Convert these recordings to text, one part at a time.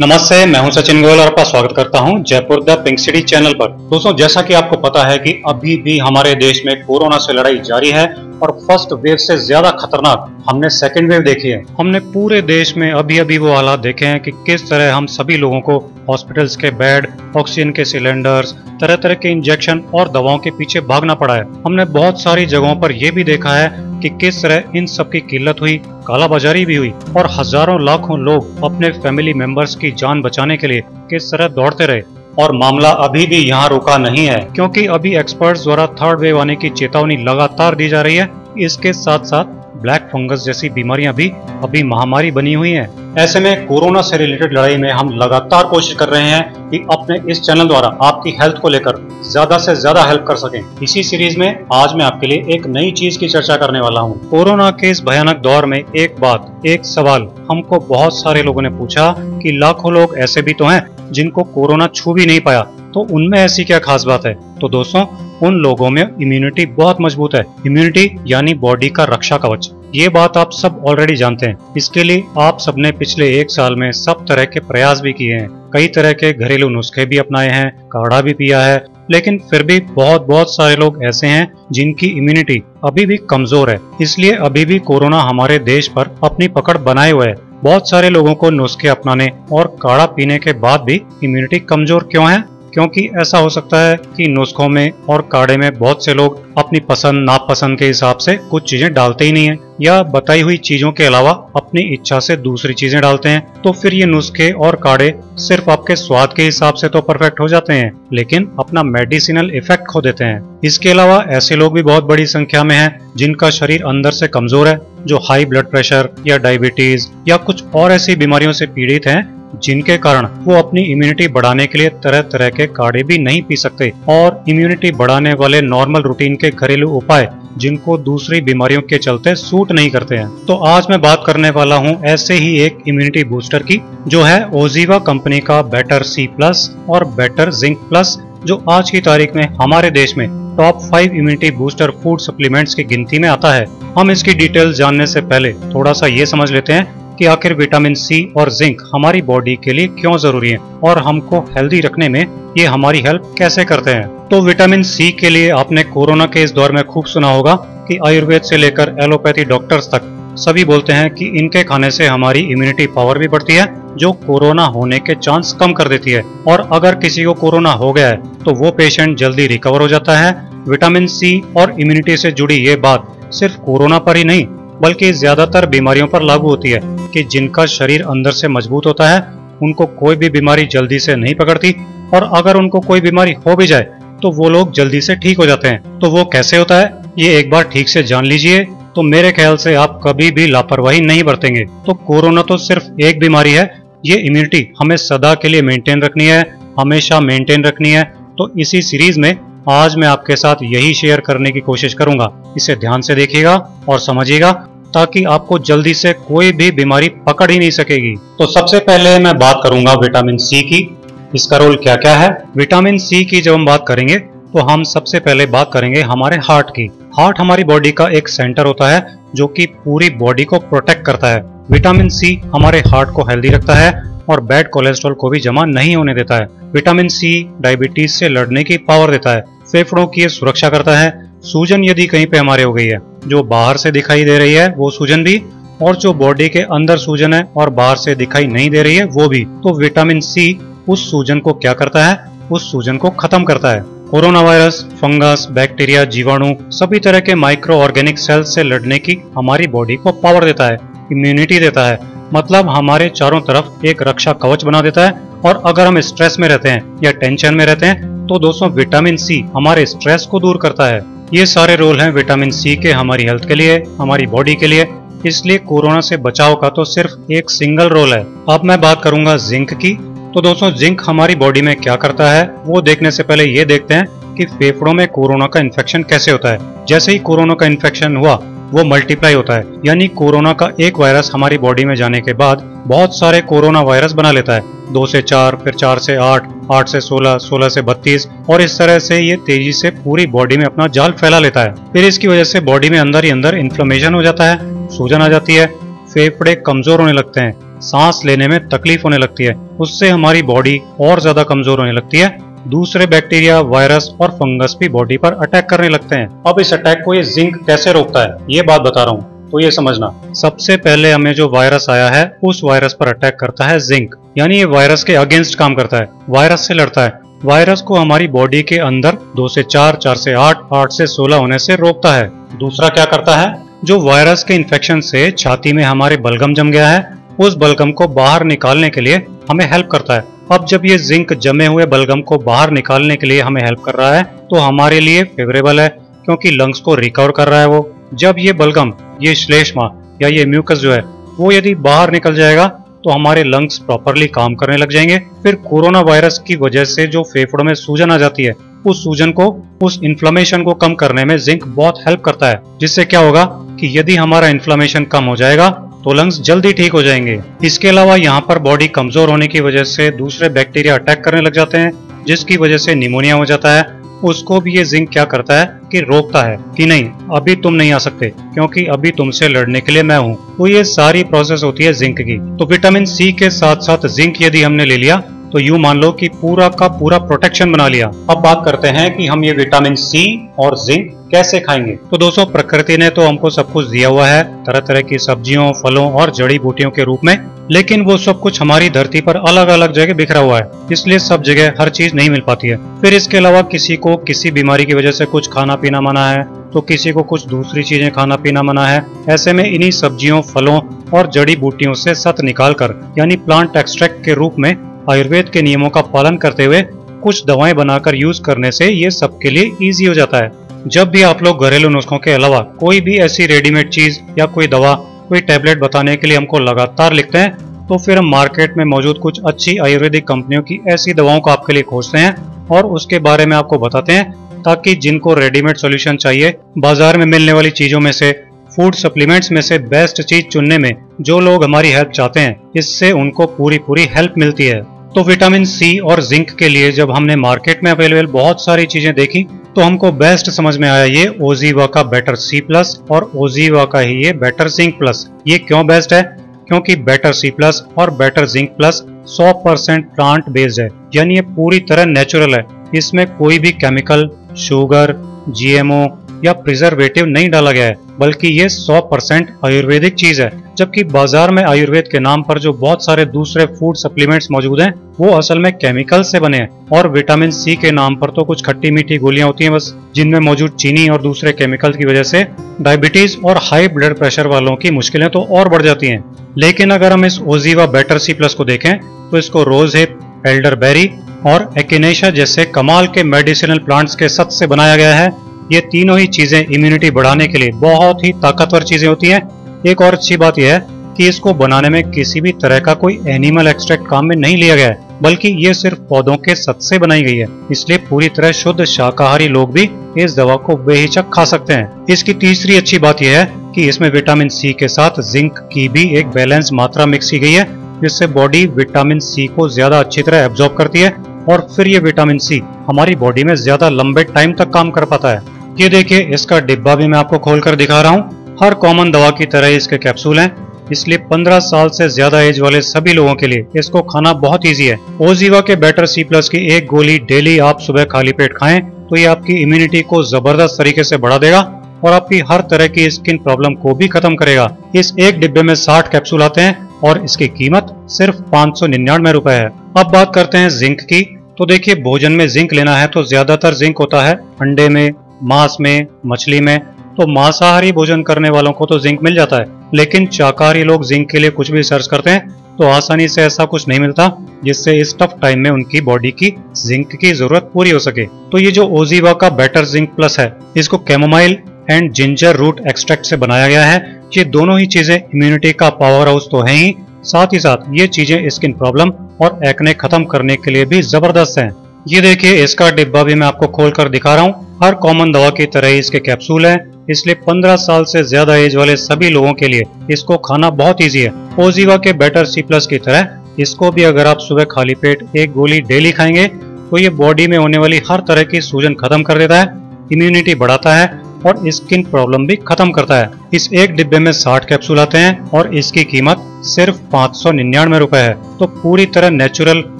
नमस्ते, मैं हूं सचिन गोयल और आपका स्वागत करता हूं Jaipur the pink city channel पर। दोस्तों, जैसा कि आपको पता है कि अभी भी हमारे देश में कोरोना से लड़ाई जारी है और फर्स्ट वेव से ज्यादा खतरनाक हमने सेकेंड वेव देखी है। हमने पूरे देश में अभी वो हालात देखे हैं कि किस तरह हम सभी लोगों को हॉस्पिटल्स के बेड, ऑक्सीजन के सिलेंडर्स, तरह तरह के इंजेक्शन और दवाओं के पीछे भागना पड़ा है। हमने बहुत सारी जगहों पर यह भी देखा है कि किस तरह इन सब की किल्लत हुई, कालाबाजारी भी हुई और हजारों लाखों लोग अपने फैमिली मेंबर्स की जान बचाने के लिए किस तरह दौड़ते रहे। और मामला अभी भी यहाँ रुका नहीं है, क्योंकि अभी एक्सपर्ट्स द्वारा थर्ड वेव आने की चेतावनी लगातार दी जा रही है। इसके साथ साथ ब्लैक फंगस जैसी बीमारियां भी अभी महामारी बनी हुई हैं। ऐसे में कोरोना से रिलेटेड लड़ाई में हम लगातार कोशिश कर रहे हैं कि अपने इस चैनल द्वारा आपकी हेल्थ को लेकर ज्यादा से ज्यादा हेल्प कर सकें। इसी सीरीज में आज मैं आपके लिए एक नई चीज की चर्चा करने वाला हूं। कोरोना के इस भयानक दौर में एक सवाल हमको बहुत सारे लोगों ने पूछा कि लाखों लोग ऐसे भी तो हैं जिनको कोरोना छू भी नहीं पाया, तो उनमें ऐसी क्या खास बात है। तो दोस्तों, उन लोगों में इम्यूनिटी बहुत मजबूत है। इम्यूनिटी यानी बॉडी का रक्षा कवच। ये बात आप सब ऑलरेडी जानते हैं। इसके लिए आप सबने पिछले एक साल में सब तरह के प्रयास भी किए हैं, कई तरह के घरेलू नुस्खे भी अपनाए हैं, काढ़ा भी पिया है, लेकिन फिर भी बहुत सारे लोग ऐसे हैं जिनकी इम्यूनिटी अभी भी कमजोर है। इसलिए अभी भी कोरोना हमारे देश पर अपनी पकड़ बनाए हुए है। बहुत सारे लोगों को नुस्खे अपनाने और काढ़ा पीने के बाद भी इम्यूनिटी कमजोर क्यों है? क्योंकि ऐसा हो सकता है कि नुस्खों में और काढ़े में बहुत से लोग अपनी पसंद नापसंद के हिसाब से कुछ चीजें डालते ही नहीं है, या बताई हुई चीजों के अलावा अपनी इच्छा से दूसरी चीजें डालते हैं। तो फिर ये नुस्खे और काढ़े सिर्फ आपके स्वाद के हिसाब से तो परफेक्ट हो जाते हैं, लेकिन अपना मेडिसिनल इफेक्ट खो देते हैं। इसके अलावा ऐसे लोग भी बहुत बड़ी संख्या में हैं जिनका शरीर अंदर से कमजोर है, जो हाई ब्लड प्रेशर या डायबिटीज या कुछ और ऐसी बीमारियों से पीड़ित हैं, जिनके कारण वो अपनी इम्यूनिटी बढ़ाने के लिए तरह तरह के काढ़े भी नहीं पी सकते, और इम्यूनिटी बढ़ाने वाले नॉर्मल रूटीन के घरेलू उपाय जिनको दूसरी बीमारियों के चलते सूट नहीं करते हैं। तो आज मैं बात करने वाला हूँ ऐसे ही एक इम्यूनिटी बूस्टर की, जो है ओजीवा कंपनी का बेटर सी प्लस और बेटर जिंक प्लस, जो आज की तारीख में हमारे देश में top 5 immunity booster food supplements की गिनती में आता है। हम इसकी डिटेल्स जानने से पहले थोड़ा सा ये समझ लेते हैं कि आखिर विटामिन सी और जिंक हमारी बॉडी के लिए क्यों जरूरी है और हमको हेल्दी रखने में ये हमारी हेल्प कैसे करते हैं। तो विटामिन सी के लिए आपने कोरोना के इस दौर में खूब सुना होगा कि आयुर्वेद से लेकर एलोपैथी डॉक्टर्स तक सभी बोलते हैं कि इनके खाने से हमारी इम्यूनिटी पावर भी बढ़ती है, जो कोरोना होने के चांस कम कर देती है, और अगर किसी को कोरोना हो गया है तो वो पेशेंट जल्दी रिकवर हो जाता है। विटामिन सी और इम्यूनिटी से जुड़ी ये बात सिर्फ कोरोना पर ही नहीं बल्कि ज्यादातर बीमारियों पर लागू होती है कि जिनका शरीर अंदर से मजबूत होता है उनको कोई भी बीमारी जल्दी से नहीं पकड़ती, और अगर उनको कोई बीमारी हो भी जाए तो वो लोग जल्दी से ठीक हो जाते हैं। तो वो कैसे होता है, ये एक बार ठीक से जान लीजिए, तो मेरे ख्याल से आप कभी भी लापरवाही नहीं बरतेंगे। तो कोरोना तो सिर्फ एक बीमारी है, ये इम्यूनिटी हमें सदा के लिए मेंटेन रखनी है, हमेशा मेंटेन रखनी है। तो इसी सीरीज में आज मैं आपके साथ यही शेयर करने की कोशिश करूंगा। इसे ध्यान से देखिएगा और समझिएगा, ताकि आपको जल्दी से कोई भी बीमारी पकड़ ही नहीं सकेगी। तो सबसे पहले मैं बात करूंगा विटामिन सी की। इसका रोल क्या क्या है। विटामिन सी की जब हम बात करेंगे तो हम सबसे पहले बात करेंगे हमारे हार्ट की। हार्ट हमारी बॉडी का एक सेंटर होता है जो कि पूरी बॉडी को प्रोटेक्ट करता है। विटामिन सी हमारे हार्ट को हेल्दी रखता है और बैड कोलेस्ट्रॉल को भी जमा नहीं होने देता है। विटामिन सी डायबिटीज से लड़ने की पावर देता है, फेफड़ों की सुरक्षा करता है। सूजन यदि कहीं पे हमारे हो गई है, जो बाहर से दिखाई दे रही है वो सूजन भी, और जो बॉडी के अंदर सूजन है और बाहर से दिखाई नहीं दे रही है वो भी, तो विटामिन सी उस सूजन को क्या करता है, उस सूजन को खत्म करता है। कोरोना वायरस, फंगस, बैक्टीरिया, जीवाणु, सभी तरह के माइक्रो ऑर्गेनिक सेल्स से लड़ने की हमारी बॉडी को पावर देता है, इम्यूनिटी देता है, मतलब हमारे चारों तरफ एक रक्षा कवच बना देता है। और अगर हम स्ट्रेस में रहते हैं या टेंशन में रहते हैं तो दोस्तों विटामिन सी हमारे स्ट्रेस को दूर करता है। ये सारे रोल हैं विटामिन सी के हमारी हेल्थ के लिए, हमारी बॉडी के लिए। इसलिए कोरोना से बचाव का तो सिर्फ एक सिंगल रोल है। अब मैं बात करूंगा जिंक की। तो दोस्तों, जिंक हमारी बॉडी में क्या करता है वो देखने से पहले ये देखते हैं कि फेफड़ों में कोरोना का इन्फेक्शन कैसे होता है। जैसे ही कोरोना का इन्फेक्शन हुआ वो मल्टीप्लाई होता है, यानी कोरोना का एक वायरस हमारी बॉडी में जाने के बाद बहुत सारे कोरोना वायरस बना लेता है। 2 से 4, फिर 4 से 8, 8 से 16, 16 से 32, और इस तरह से ये तेजी से पूरी बॉडी में अपना जाल फैला लेता है। फिर इसकी वजह से बॉडी में अंदर ही अंदर इन्फ्लेमेशन हो जाता है, सूजन आ जाती है, फेफड़े कमजोर होने लगते हैं, सांस लेने में तकलीफ होने लगती है, उससे हमारी बॉडी और ज्यादा कमजोर होने लगती है। दूसरे बैक्टीरिया, वायरस और फंगस भी बॉडी पर अटैक करने लगते हैं। अब इस अटैक को ये जिंक कैसे रोकता है, ये बात बता रहा हूँ, तो ये समझना। सबसे पहले हमें जो वायरस आया है उस वायरस पर अटैक करता है जिंक, यानी ये वायरस के अगेंस्ट काम करता है, वायरस से लड़ता है। वायरस को हमारी बॉडी के अंदर 2 से 4, 4 से 8, 8 से 16 होने से रोकता है। दूसरा क्या करता है, जो वायरस के इन्फेक्शन से छाती में हमारे बलगम जम गया है, उस बलगम को बाहर निकालने के लिए हमें हेल्प करता है। अब जब ये जिंक जमे हुए बलगम को बाहर निकालने के लिए हमें हेल्प कर रहा है, तो हमारे लिए फेवरेबल है, क्योंकि लंग्स को रिकवर कर रहा है वो। जब ये बलगम, ये श्लेष्मा या ये म्यूकस जो है वो यदि बाहर निकल जाएगा तो हमारे लंग्स प्रॉपरली काम करने लग जाएंगे। फिर कोरोना वायरस की वजह से जो फेफड़ों में सूजन आ जाती है, उस सूजन को, उस इन्फ्लेमेशन को कम करने में जिंक बहुत हेल्प करता है। जिससे क्या होगा कि यदि हमारा इन्फ्लेमेशन कम हो जाएगा तो लंग्स जल्दी ठीक हो जाएंगे। इसके अलावा यहाँ पर बॉडी कमजोर होने की वजह से दूसरे बैक्टीरिया अटैक करने लग जाते हैं, जिसकी वजह से निमोनिया हो जाता है। उसको भी ये जिंक क्या करता है कि रोकता है कि नहीं, अभी तुम नहीं आ सकते, क्योंकि अभी तुमसे लड़ने के लिए मैं हूँ। तो ये सारी प्रोसेस होती है जिंक की। तो विटामिन सी के साथ साथ जिंक यदि हमने ले लिया तो यूं मान लो कि पूरा का पूरा प्रोटेक्शन बना लिया। अब बात करते हैं कि हम ये विटामिन सी और जिंक कैसे खाएंगे। तो दोस्तों, प्रकृति ने तो हमको सब कुछ दिया हुआ है, तरह तरह की सब्जियों, फलों और जड़ी बूटियों के रूप में, लेकिन वो सब कुछ हमारी धरती पर अलग अलग जगह बिखरा हुआ है, इसलिए सब जगह हर चीज नहीं मिल पाती है। फिर इसके अलावा किसी को किसी बीमारी की वजह से कुछ खाना पीना मना है, तो किसी को कुछ दूसरी चीजें खाना पीना मना है। ऐसे में इन्हीं सब्जियों, फलों और जड़ी बूटियों से सत निकालकर, यानी प्लांट एक्सट्रैक्ट के रूप में आयुर्वेद के नियमों का पालन करते हुए कुछ दवाएं बनाकर यूज करने से ये सबके लिए इजी हो जाता है। जब भी आप लोग घरेलू नुस्खों के अलावा कोई भी ऐसी रेडीमेड चीज या कोई दवा, कोई टैबलेट बताने के लिए हमको लगातार लिखते हैं, तो फिर हम मार्केट में मौजूद कुछ अच्छी आयुर्वेदिक कंपनियों की ऐसी दवाओं को आपके लिए खोजते हैं और उसके बारे में आपको बताते हैं, ताकि जिनको रेडीमेड सोल्यूशन चाहिए, बाजार में मिलने वाली चीजों में से, फूड सप्लीमेंट्स में से बेस्ट चीज चुनने में जो लोग हमारी हेल्प चाहते हैं, इससे उनको पूरी हेल्प मिलती है। तो विटामिन सी और जिंक के लिए जब हमने मार्केट में अवेलेबल बहुत सारी चीजें देखी, तो हमको बेस्ट समझ में आया ये ओजीवा का बेटर सी प्लस और ओजीवा का ही ये बेटर जिंक प्लस। ये क्यों बेस्ट है? क्योंकि बेटर सी प्लस और better zinc plus 100% plant based है, यानी ये पूरी तरह नेचुरल है। इसमें कोई भी केमिकल, शुगर, जीएमओ या प्रिजर्वेटिव नहीं डाला गया है, बल्कि ये 100% आयुर्वेदिक चीज है। जबकि बाजार में आयुर्वेद के नाम पर जो बहुत सारे दूसरे फूड सप्लीमेंट्स मौजूद हैं, वो असल में केमिकल से बने हैं। और विटामिन सी के नाम पर तो कुछ खट्टी मीठी गोलियां होती हैं बस, जिनमें मौजूद चीनी और दूसरे केमिकल की वजह से डायबिटीज और हाई ब्लड प्रेशर वालों की मुश्किलें तो और बढ़ जाती हैं। लेकिन अगर हम इस ओजीवा बेटर सी प्लस को देखें, तो इसको रोज हिप, एल्डरबेरी और एकिनेशिया जैसे कमाल के मेडिसिनल प्लांट्स के सत से बनाया गया है। ये तीनों ही चीजें इम्यूनिटी बढ़ाने के लिए बहुत ही ताकतवर चीजें होती हैं। एक और अच्छी बात यह है कि इसको बनाने में किसी भी तरह का कोई एनिमल एक्सट्रैक्ट काम में नहीं लिया गया है, बल्कि ये सिर्फ पौधों के सत से बनाई गई है। इसलिए पूरी तरह शुद्ध शाकाहारी लोग भी इस दवा को बेहिचक खा सकते हैं। इसकी तीसरी अच्छी बात यह है कि इसमें विटामिन सी के साथ जिंक की भी एक बैलेंस मात्रा मिक्स की गई है, जिससे बॉडी विटामिन सी को ज्यादा अच्छी तरह एब्जॉर्ब करती है और फिर ये विटामिन सी हमारी बॉडी में ज्यादा लंबे टाइम तक काम कर पाता है। ये देखिए, इसका डिब्बा भी मैं आपको खोलकर दिखा रहा हूँ। हर कॉमन दवा की तरह इसके कैप्सूल हैं, इसलिए 15 साल से ज्यादा एज वाले सभी लोगों के लिए इसको खाना बहुत इजी है। ओजीवा के बेटर सी प्लस की एक गोली डेली आप सुबह खाली पेट खाएं, तो ये आपकी इम्यूनिटी को जबरदस्त तरीके से बढ़ा देगा और आपकी हर तरह की स्किन प्रॉब्लम को भी खत्म करेगा। इस एक डिब्बे में 60 कैप्सूल आते हैं और इसकी कीमत सिर्फ 599 रुपए है। अब बात करते हैं जिंक की। तो देखिए, भोजन में जिंक लेना है तो ज्यादातर जिंक होता है अंडे में, मांस में, मछली में। तो मांसाहारी भोजन करने वालों को तो जिंक मिल जाता है, लेकिन शाकाहारी लोग जिंक के लिए कुछ भी सर्च करते हैं तो आसानी से ऐसा कुछ नहीं मिलता जिससे इस टफ टाइम में उनकी बॉडी की जिंक की जरूरत पूरी हो सके। तो ये जो ओजीवा का बेटर जिंक प्लस है, इसको chamomile and ginger root extract से बनाया गया है। ये दोनों ही चीजें इम्यूनिटी का पावर हाउस तो है ही, साथ ही साथ ये चीजें स्किन प्रॉब्लम और एक्ने खत्म करने के लिए भी जबरदस्त हैं। ये देखिए, इसका डिब्बा भी मैं आपको खोल कर दिखा रहा हूँ। हर कॉमन दवा की तरह ही इसके कैप्सूल हैं, इसलिए 15 साल से ज्यादा एज वाले सभी लोगों के लिए इसको खाना बहुत इजी है। ओजीवा के बेटर सी प्लस की तरह इसको भी अगर आप सुबह खाली पेट एक गोली डेली खाएंगे तो ये बॉडी में होने वाली हर तरह की सूजन खत्म कर देता है, इम्यूनिटी बढ़ाता है और स्किन प्रॉब्लम भी खत्म करता है। इस एक डिब्बे में 60 कैप्सूल आते हैं और इसकी कीमत सिर्फ 599 रुपए है। तो पूरी तरह नेचुरल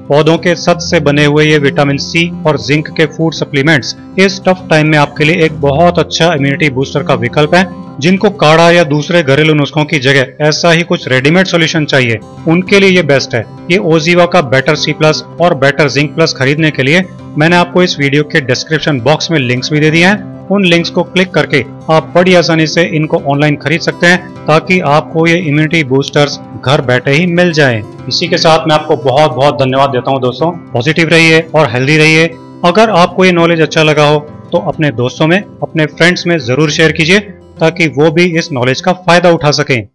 पौधों के सत से बने हुए ये विटामिन सी और जिंक के फूड सप्लीमेंट्स इस टफ टाइम में आपके लिए एक बहुत अच्छा इम्यूनिटी बूस्टर का विकल्प है। जिनको काढ़ा या दूसरे घरेलू नुस्खों की जगह ऐसा ही कुछ रेडीमेड सॉल्यूशन चाहिए, उनके लिए ये बेस्ट है। ये ओजीवा का बेटर सी प्लस और बेटर जिंक प्लस खरीदने के लिए मैंने आपको इस वीडियो के डिस्क्रिप्शन बॉक्स में लिंक्स भी दे दिए हैं। उन लिंक्स को क्लिक करके आप बड़ी आसानी से इनको ऑनलाइन खरीद सकते हैं, ताकि आपको ये इम्यूनिटी बूस्टर्स घर बैठे ही मिल जाएं। इसी के साथ मैं आपको बहुत बहुत धन्यवाद देता हूं दोस्तों। पॉजिटिव रहिए और हेल्दी रहिए। अगर आपको ये नॉलेज अच्छा लगा हो तो अपने दोस्तों में, अपने फ्रेंड्स में जरूर शेयर कीजिए, ताकि वो भी इस नॉलेज का फायदा उठा सकें।